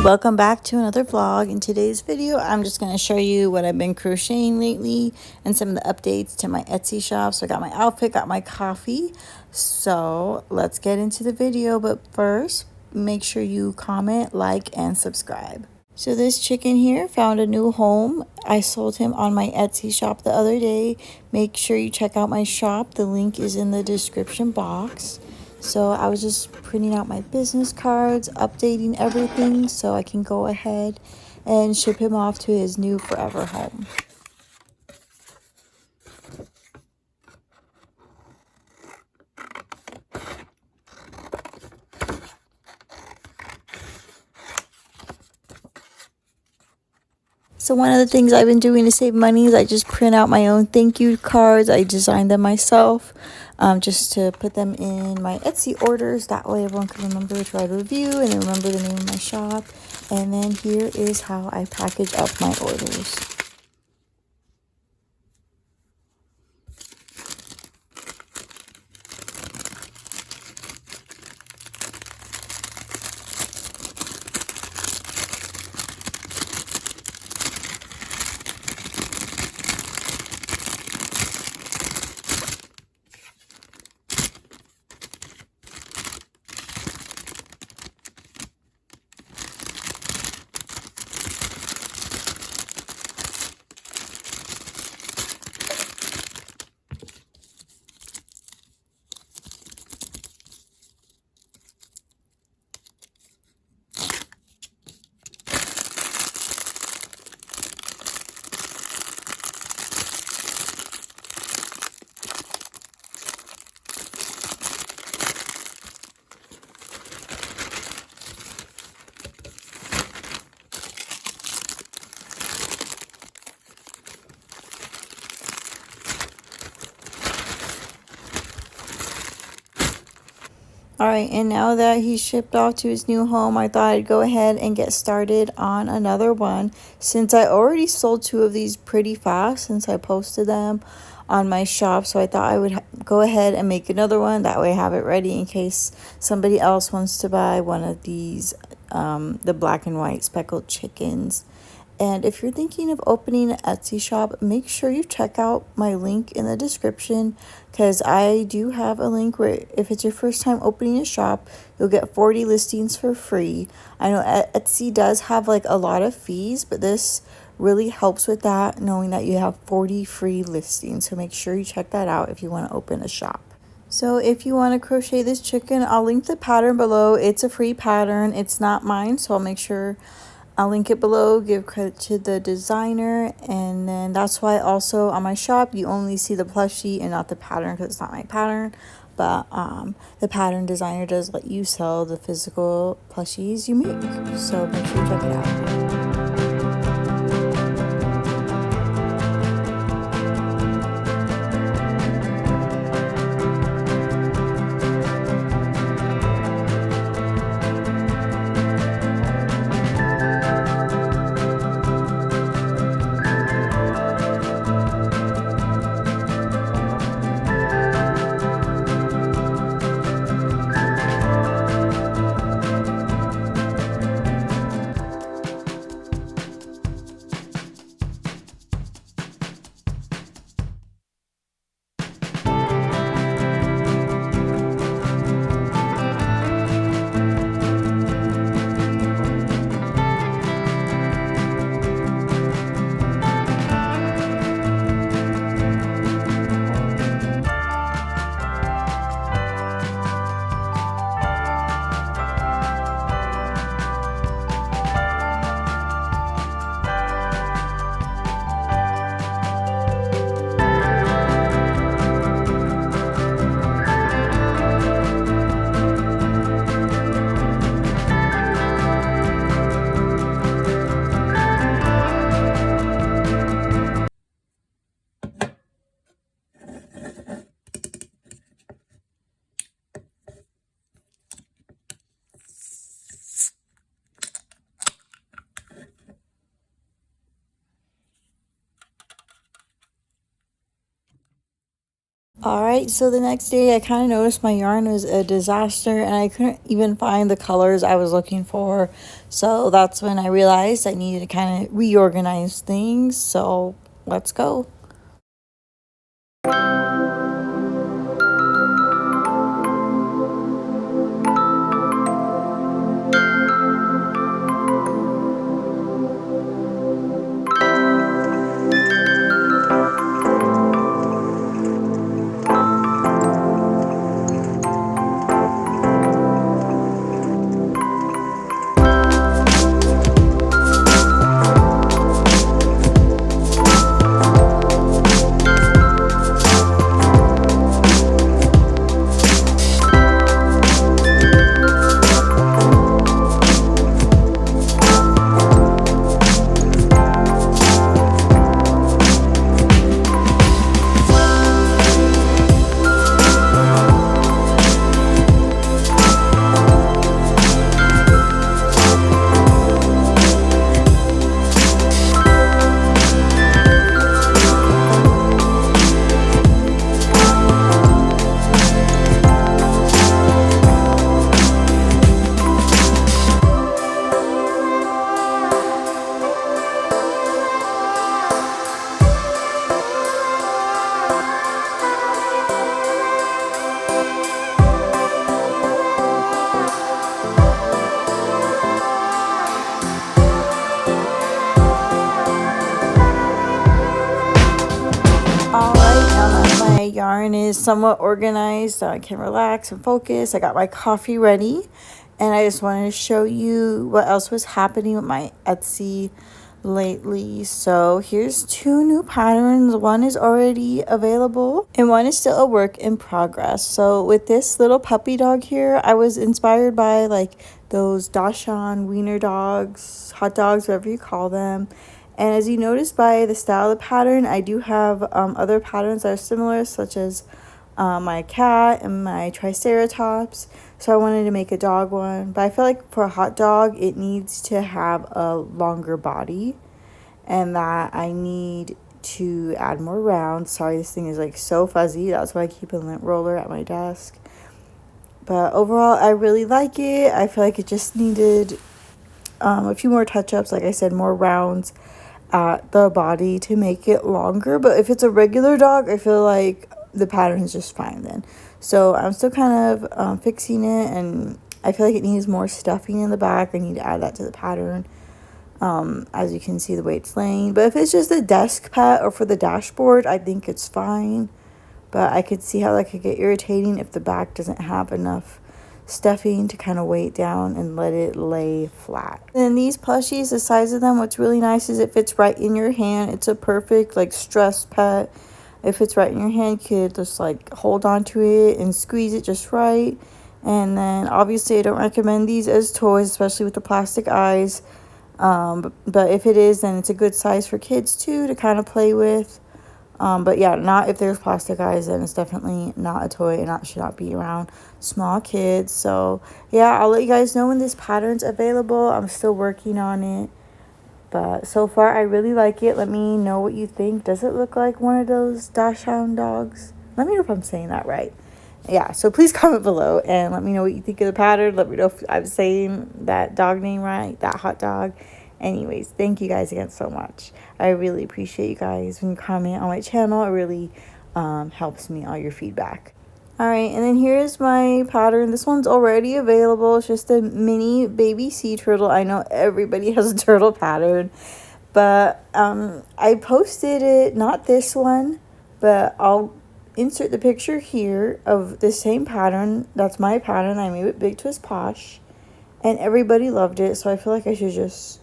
welcome back to another vlog. In today's video, I'm just going to show you what I've been crocheting lately and some of the updates to my Etsy shop. So I got my outfit, got my coffee. So let's get into the video. But first, make sure you comment, like, and subscribe. So this chicken here found a new home. I sold him on my Etsy shop the other day. Make sure you check out my shop. The link is in the description box. So I was just printing out my business cards, updating everything so I can go ahead and ship him off to his new forever home. So one of the things I've been doing to save money is I just print out my own thank you cards. I designed them myself just to put them in my Etsy orders. That way everyone can remember to write a review and remember the name of my shop. And then here is how I package up my orders. Alright, and now that he's shipped off to his new home, I thought I'd go ahead and get started on another one. Since I already sold two of these pretty fast since I posted them on my shop, so I thought I would go ahead and make another one. That way I have it ready in case somebody else wants to buy one of these, the black and white speckled chickens. And if you're thinking of opening an Etsy shop, make sure you check out my link in the description, because I do have a link where if it's your first time opening a shop, you'll get 40 listings for free. I know Etsy does have like a lot of fees, but this really helps with that, knowing that you have 40 free listings. So make sure you check that out if you want to open a shop. So if you want to crochet this chicken, I'll link the pattern below. It's a free pattern. It's not mine, so I'll make sure I'll link it below. Give credit to the designer. And then that's why also on my shop you only see the plushie and not the pattern, because it's not my pattern. But the pattern designer does let you sell the physical plushies you make, so make sure you check it out. Alright, so the next day I kind of noticed my yarn was a disaster and I couldn't even find the colors I was looking for. So that's when I realized I needed to kind of reorganize things. So let's go. Alright, now that my yarn is somewhat organized, so I can relax and focus, I got my coffee ready, and I just wanted to show you what else was happening with my Etsy lately. So here's two new patterns. One is already available and one is still a work in progress. So with this little puppy dog here, I was inspired by like those Dachshund wiener dogs, hot dogs, whatever you call them. And as you notice by the style of the pattern, I do have other patterns that are similar, such as my cat and my triceratops. So I wanted to make a dog one. But I feel like for a hot dog, it needs to have a longer body. And that I need to add more rounds. Sorry, this thing is like so fuzzy. That's why I keep a lint roller at my desk. But overall, I really like it. I feel like it just needed a few more touch-ups. Like I said, more rounds at the body to make it longer. But if it's a regular dog, I feel like the pattern is just fine then. So I'm still kind of fixing it, and I feel like it needs more stuffing in the back. I need to add that to the pattern. As you can see the way it's laying. But if it's just a desk pet or for the dashboard, I think it's fine. But I could see how that could get irritating if the back doesn't have enough stuffing to kind of weigh it down and let it lay flat. And these plushies, the size of them, what's really nice is it fits right in your hand. It's a perfect like stress pet. It fits right in your hand. You could just like hold on to it and squeeze it just right. And then obviously I don't recommend these as toys, especially with the plastic eyes. But if it is, then it's a good size for kids too to kind of play with. But yeah, not if there's plastic eyes, then it's definitely not a toy and should not be around small kids. So yeah, I'll let you guys know when this pattern's available. I'm still working on it. But so far, I really like it. Let me know what you think. Does it look like one of those Dachshund dogs? Let me know if I'm saying that right. Yeah, so please comment below and let me know what you think of the pattern. Let me know if I'm saying that dog name right, that hot dog. Anyways, thank you guys again so much. I really appreciate you guys when you comment on my channel. It really helps me, all your feedback. Alright, and then here's my pattern. This one's already available. It's just a mini baby sea turtle. I know everybody has a turtle pattern, but I posted it, not this one, but I'll insert the picture here of the same pattern. That's my pattern. I made it Big Twist Posh, and everybody loved it, so I feel like I should just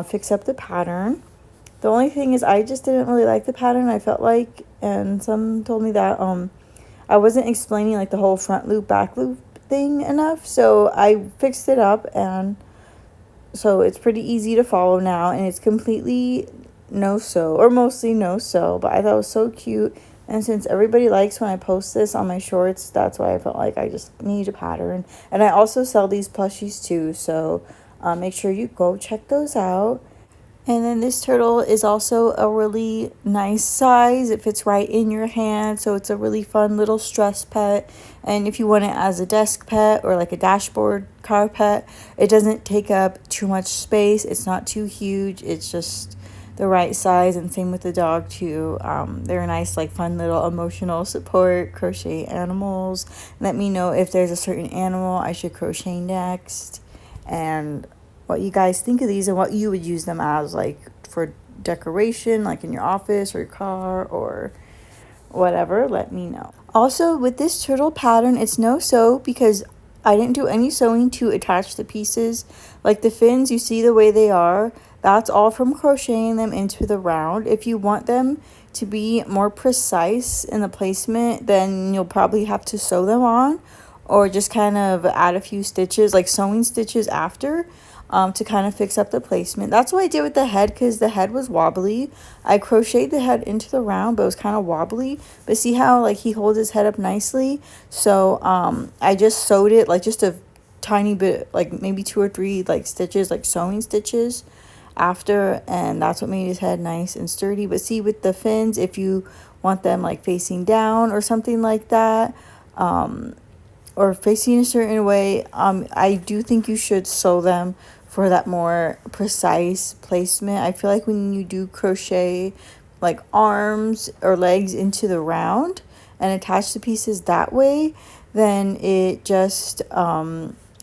fix up the pattern. The only thing is I just didn't really like the pattern. I felt like, and some told me that I wasn't explaining like the whole front loop back loop thing enough, so I fixed it up, and so it's pretty easy to follow now, and it's completely no sew, or mostly no sew, but I thought it was so cute. And since everybody likes when I post this on my shorts, that's why I felt like I just need a pattern. And I also sell these plushies too, so make sure you go check those out. And then this turtle is also a really nice size. It fits right in your hand, so it's a really fun little stress pet. And if you want it as a desk pet or like a dashboard car pet, it doesn't take up too much space. It's not too huge. It's just the right size. And same with the dog too. They're a nice, like, fun little emotional support crochet animals. Let me know if there's a certain animal I should crochet next, and what you guys think of these and what you would use them as, like for decoration, like in your office or your car or whatever. Let me know. Also, with this turtle pattern, it's no sew because I didn't do any sewing to attach the pieces. Like the fins, you see the way they are, that's all from crocheting them into the round. If you want them to be more precise in the placement, then you'll probably have to sew them on, or just kind of add a few stitches, like sewing stitches after, to kind of fix up the placement. That's what I did with the head, because the head was wobbly. I crocheted the head into the round, but it was kind of wobbly. But see how, like, he holds his head up nicely? So I just sewed it, like, just a tiny bit, like maybe 2 or 3 like stitches, like sewing stitches after, and that's what made his head nice and sturdy. But see, with the fins, if you want them like facing down or something like that, or facing a certain way, I do think you should sew them for that more precise placement. I feel like when you do crochet like arms or legs into the round and attach the pieces that way, then it just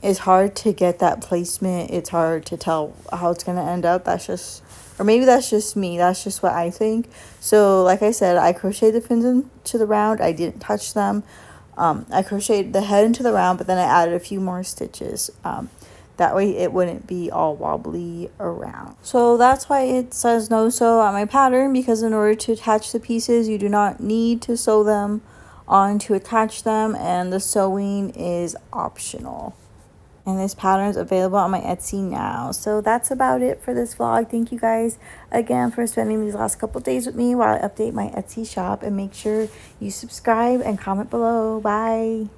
is hard to get that placement. It's hard to tell how it's going to end up. That's just, or maybe that's just me. That's just what I think. So like I said, I crocheted the fins into the round. I didn't touch them. I crocheted the head into the round, but then I added a few more stitches. That way it wouldn't be all wobbly around. So that's why it says no sew on my pattern, because in order to attach the pieces, you do not need to sew them on to attach them, and the sewing is optional. And this pattern is available on my Etsy now. So that's about it for this vlog. Thank you guys again for spending these last couple days with me while I update my Etsy shop. And make sure you subscribe and comment below. Bye.